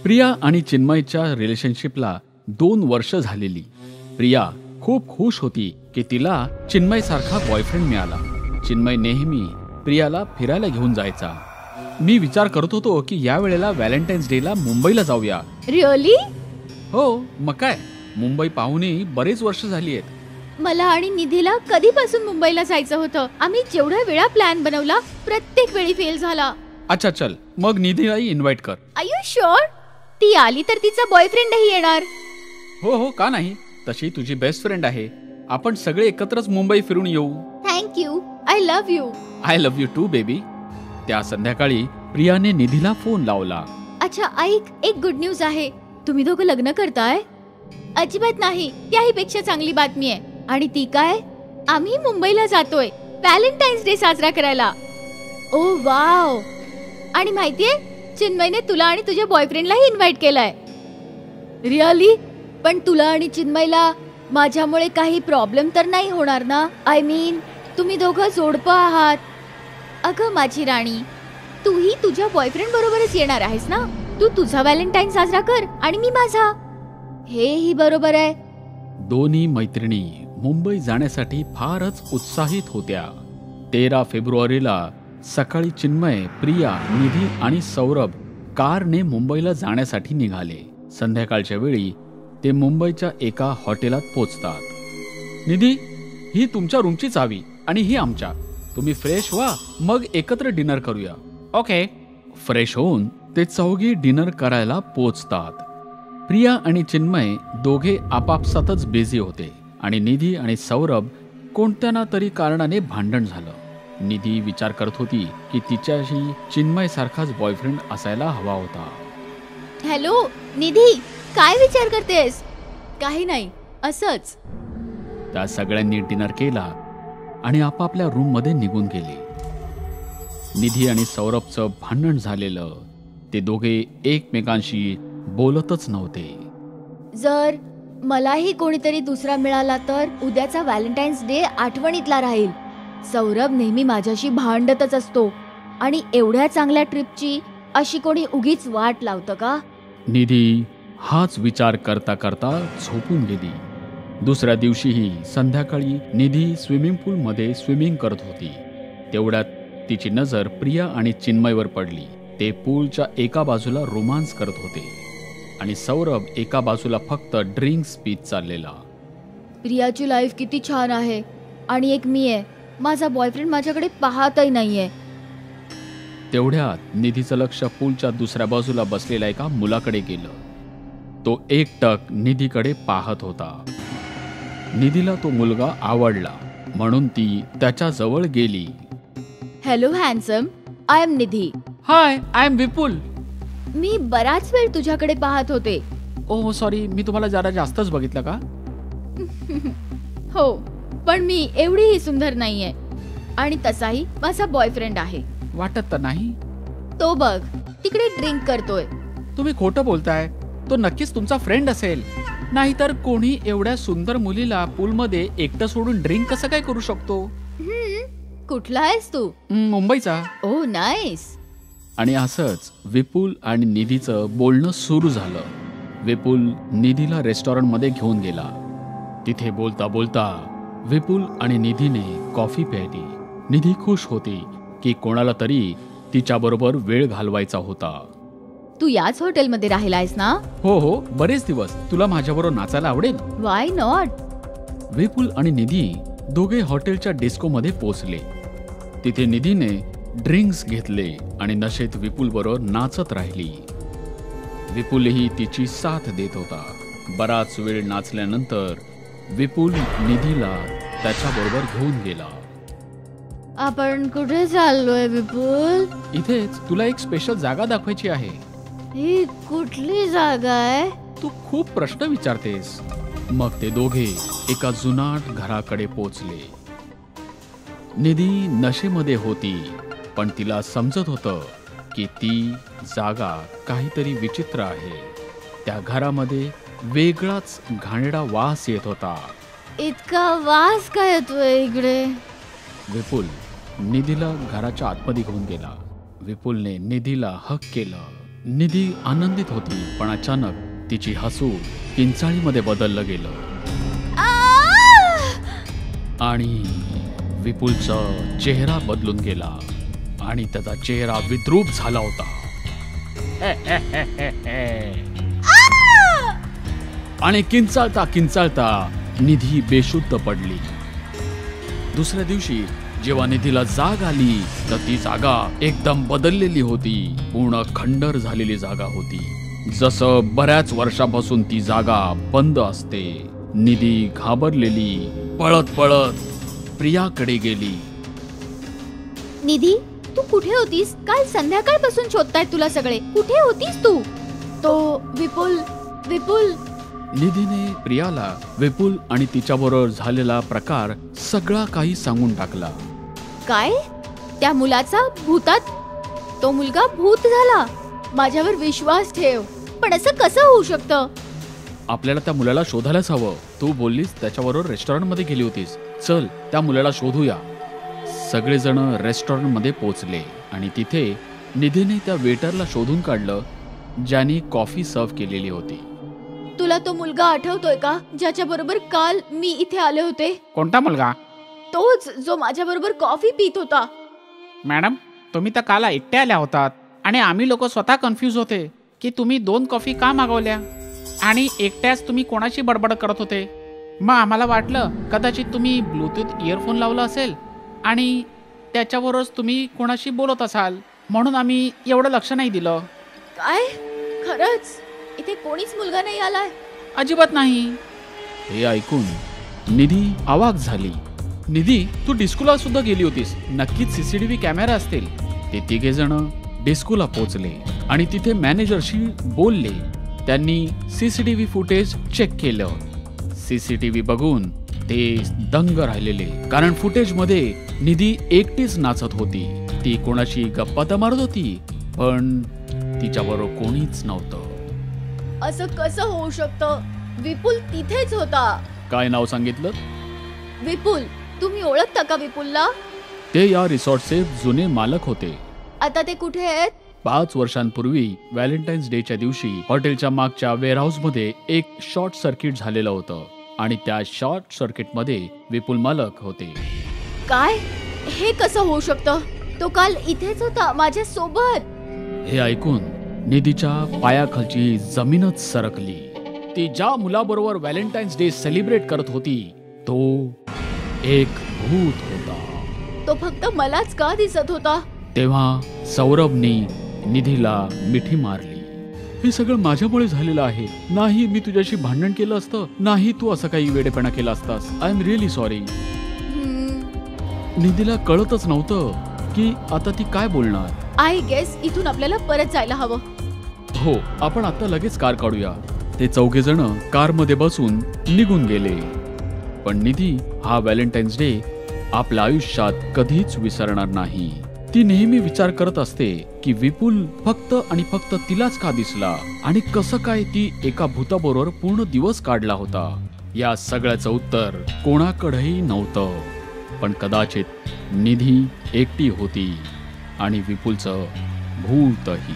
प्रिया आणि चिन्मयच्या रिलेशनशिपला 2 वर्ष झालेली. प्रिया खूप खुश होती की तिला चिन्मय सारखा बॉयफ्रेंड मिळाला. चिन्मय नेहमी प्रियाला फिरायला घेऊन जायचा. मी विचार करत होतो की या वेळेला व्हॅलेंटाईन्स डेला मुंबईला जाऊया. रिअली? हो, मग काय, मुंबई पाहूनही बरेच वर्ष झाली आहेत. मला आणि निधीला कधीपासून मुंबईला जायचं होतं. आम्ही जेवढ्या वेळा प्लॅन बनवला प्रत्येक वेळी फेल झाला. अच्छा चल, मग निधीलाही इन्व्हाइट कर. Are you sure? ती आली तर तिचा बॉयफ्रेंडही येणार. हो, का नाही, तशी तुझी बेस्ट फ्रेंड आहे. आपण सगळे एकत्रच मुंबई फिरून येऊ. Thank you. I love you. I love you too baby. त्या संध्याकाळी प्रियाने निधीला फोन लावला. अच्छा ऐक, एक गुड न्यूज आहे. तुम्ही दोघं लग्न करताय? अजिबात नाही, त्याही पेक्षा चांगली बातमी आहे. आणि ती काय? आम्ही मुंबईला जातोय व्हॅलेंटाईन्स डे साजरा करायला. ओ वाव. आणि माहितीये, चिन्मयने तुला आणि तुझ्या बॉयफ्रेंडलाही इन्व्हाइट केलंय. रिअली? पण तुला आणि चिन्मयला माझ्यामुळे काही प्रॉब्लेम तर नाही होणार ना? आय मीन, तुम्ही दोघं जोडपं आहात. अगं माझी राणी, तूही तुझ्या बॉयफ्रेंड बरोबरच येणार आहेस ना? तू तुझा व्हॅलेंटाईन साजरा कर आणि मी माझा. हेही बरोबर आहे. दोन्ही मैत्रिणी मुंबई जाण्यासाठी फारच उत्साहित होत्या. 13 फेब्रुवारीला सकाळी चिन्मय, प्रिया, निधी आणि सौरभ कारने मुंबईला जाण्यासाठी निघाले. संध्याकाळच्या वेळी ते मुंबईच्या एका हॉटेलात पोचतात. निधी, ही तुमच्या रूमची चावी आणि ही आमच्या. तुम्ही फ्रेश व्हा, मग एकत्र डिनर करूया. ओके. फ्रेश होऊन ते चौघी डिनर करायला पोचतात. प्रिया आणि चिन्मय दोघे आपापसातच बिझी होते आणि निधी आणि सौरभ कोणत्या ना तरी कारणाने भांडण झालं. निधी विचार करत होती की तिच्याशी चिन्मय सारखाच बॉयफ्रेंड असायला हवा होता. हॅलो निधी, काय विचार करतेस? काही नाही, असंच. त्या सगळ्यांनी डिनर केला आणि आपापल्या रूम मध्ये निघून गेले. निधी आणि सौरभचं भांडण झालेलं. ते दोघे एकमेकांशी बोलतच नव्हते. जर मलाही कोणीतरी दुसरा मिळाला तर उद्याचा व्हॅलेंटाईन्स डे आठवणीतला राहील. सौरभ नेहमी माझ्याशी भांडतच असतो आणि एवढ्या चांगल्या ट्रिपची अशी कोणी उगीच वाट लावतं का? निधी हाच विचार करता करता झोपून गेली. दुसऱ्या दिवशीही संध्याकाळी निधी स्विमिंग पूलमध्ये स्विमिंग करत होती. तेवढ्यात तिची नजर प्रिया आणि चिन्मयवर पडली. ते पूलच्या एका बाजूला रोमांस करत होते आणि सौरभ एका बाजूला फक्त ड्रिंक्स पीत चाललेला. प्रियाची लाईफ किती छान आहे आणि एक मी आहे. माझा बॉयफ्रेंड माझ्याकडे पाहतही नाहीये. तेवढ्यात निधीचं लक्ष पूलच्या दुसऱ्या बाजूला बसलेल्या एका मुलाकडे गेलं. तो एकटक निधीकडे पाहत होता. निधीला तो मुलगा आवडला म्हणून ती त्याच्या जवळ गेली. Hello handsome, I am Nidhi. Hi, I am Vipul. मी बराच वेळ तुझ्याकडे पाहत होते. ओह सॉरी, मी तुम्हाला जरा जास्तच बघितलं का? हो, पण मी एवढीही सुंदर नाहीये आणि तसाही माझा बॉयफ्रेंड आहे. वाटत तर नाही. तो बघ तिकडे ड्रिंक करतोय. तुम्ही खोटं बोलताय. तो नक्कीच तुमचा फ्रेंड असेल. नाहीतर कोणी एवढ्या सुंदर मुलीला पूलमध्ये एकटं सोडून ड्रिंक कसं काय करू शकतो? कुठला आहेस तू? मुंबईचा. ओह नाईस. आणि असंच विपुल आणि निधीचं बोलणं सुरू झालं. विपुल निधीला रेस्टॉरंटमध्ये घेऊन गेला. तिथे बोलता बोलता विपुल आणि निधीने कॉफी प्यायली. निधी खुश होती की कोणाला तरी तिच्याबरोबर वेळ घालवायचा होता. तू याच हॉटेलमध्ये राहिलायस ना? हो, बरेच दिवस. तुला माझ्याबरोबर नाचायला आवडेल? Why not. विपुल आणि निधी दोघे हॉटेलच्या डिस्कोमध्ये पोहोचले. तिथे निधीने ड्रिंक्स घेतले आणि नशेत विपुल बरोबर नाचत राहिली. विपुलही तिची साथ देत होता. बराच वेळ नाचल्यानंतर विपुल निधीला त्याच्याबरोबर घेऊन गेला. आपण कुठे चाललोय विपुल? इथेच तुला एक स्पेशल जागा दाखवायची आहे. ही कुठली जागा आहे? तू खूप प्रश्न विचारतेस. मग ते दोघे एका जुनाट घराकडे पोचले. निधी नशेमध्ये होती, पण तिला समजत होतं की ती जागा काहीतरी विचित्र आहे. त्या घरामध्ये वेगळाच घाणेरडा वास येत होता. इतका वास काय येतोय इकडे? विपुल निधीला घराच्या आतमध्ये घेऊन गेला. विपुलने निधीला हक केलं. निधी आनंदित होती, पण अचानक तिची हसू किंचाळीमध्ये बदललं गेलं आणि विपुलचा चेहरा बदलून गेला आणि त्याचा चेहरा विद्रूप झाला होता. आणि किंचाळता किंचाळता निधी बेशुद्ध पडली. दुसऱ्या दिवशी जेव्हा निधीला जाग आली तर ती जागा एकदम बदललेली होती. पूर्ण खंडर झालेली जागा होती, जसं बऱ्याच वर्षापासून ती जागा बंद असते. निधी घाबरलेली पळत पळत प्रियाकडे गेली. निधी, तू कुठे होतीस? काल संध्याकाळपासून शोधतायत तुला सगळे. कुठे होतीस तू? तो विपुल विपुल निधीने प्रियाला विपुल आणि तिच्याबरोबर झालेला प्रकार सगळा काही सांगून टाकला. काय? त्या मुलाचा भूतात? तो मुलगा भूत झाला? माझ्यावर विश्वास ठेव, पण असं कसं होऊ शकतं? आपल्याला त्या मुलाला शोधायलाच हवं. तू बोललीस त्याच्याबरोबर रेस्टॉरंटमध्ये गेली होतीस. चल त्या मुलाला शोधूया. सगळेजण रेस्टॉरंटमध्ये पोहोचले आणि तिथे निधीने त्या वेटरला शोधून काढलं ज्याने कॉफी सर्व केलेली होती. तुला तो मुलगा आठवतोय का, ज्याच्या बरोबर काल मी इथे आले होते? कोणता मुलगा? तोच जो माझ्या बरोबर कॉफी पीत होता. मॅडम, तुम्ही तर काल एकट्या आल्या होतात आणि आम्ही लोक स्वतः कन्फ्यूज होते की तुम्ही 2 कॉफी का मागवल्या आणि एकट्याच तुम्ही कोणाशी बडबड करत होते. मग आम्हाला वाटलं कदाचित तुम्ही ब्लूटूथ इयरफोन लावला असेल आणि त्याच्यावरच तुम्ही कोणाशी बोलत असाल, म्हणून आम्ही एवढं लक्ष नाही दिलं. काय? खरंच इथे कोणीच मुलगा नाही आलाय? अजिबात नाही. हे ऐकून निधी अवाक झाली. निधी, तू डिस्कोला सुद्धा गेली होतीस. नक्कीच सीसीटीव्ही कॅमेरा असतील. ते तिघे जण डिस्कोला पोहोचले आणि तिथे मॅनेजरशी बोलले. त्यांनी सीसीटीव्ही फुटेज चेक केलं. सीसीटीव्ही बघून ते दंग राहिलेले, कारण फुटेजमध्ये निधी एकटीच नाचत होती. ती कोणाशी गप्पा तर मारत होती, पण तिच्याबरोबर कोणीच नव्हतं. असं कसं होऊ शकतं? विपुल तिथेच होता. काय नाव सांगितलं? विपुल. तुम्ही ओळखता का विपुलला? ते या रिसॉर्टचे जुने मालक होते. आता ते कुठे आहेत? 5 वर्षांपूर्वी व्हॅलेंटाईन्स डेच्या दिवशी हॉटेलच्या मागच्या वेअरहाऊस मध्ये एक शॉर्ट सर्किट झालेलं होतं आणि त्या शॉर्ट सर्किट मध्ये विपुल मालक होते. काय? हे कसं होऊ शकतं? तो काल इथेच होता माझ्या सोबत. हे ऐकून निधीच्या पायाखालची जमीनच सरकली. ती ज्या मुलाबरोबर व्हॅलेंटाईन्स डे सेलिब्रेट करत होती तो एक भूत होता. तो फक्त मलाच का दिसत होता? तेव्हा सौरभने निधीला मिठी मारली. हे सगळं माझ्यामुळे झालेलं आहे. नाही मी तुझ्याशी भांडण केलं असतं, नाही तू असं काही वेडेपणा केला असतास. I am really sorry. निधीला कळतच नव्हतं की आता ती काय बोलणार. आय गेस इथून आपल्याला परत जायला हवं. हो, आपण आता लगेच कार काढूया. ते चौघे जण कारमध्ये बसून निघून गेले. पण निधी हा व्हॅलेंटाईन्स डे आपल्या आयुष्यात कधीच विसरणार नाही. ती नेहमी विचार करत असते की विपुल फक्त आणि फक्त तिलाच का दिसला आणि कसं काय ती एका भूताबरोबर पूर्ण दिवस काढला होता. या सगळ्याचं उत्तर कोणाकडेही नव्हतं, पण कदाचित निधी एकटी होती आणि विपुलचं भूतही.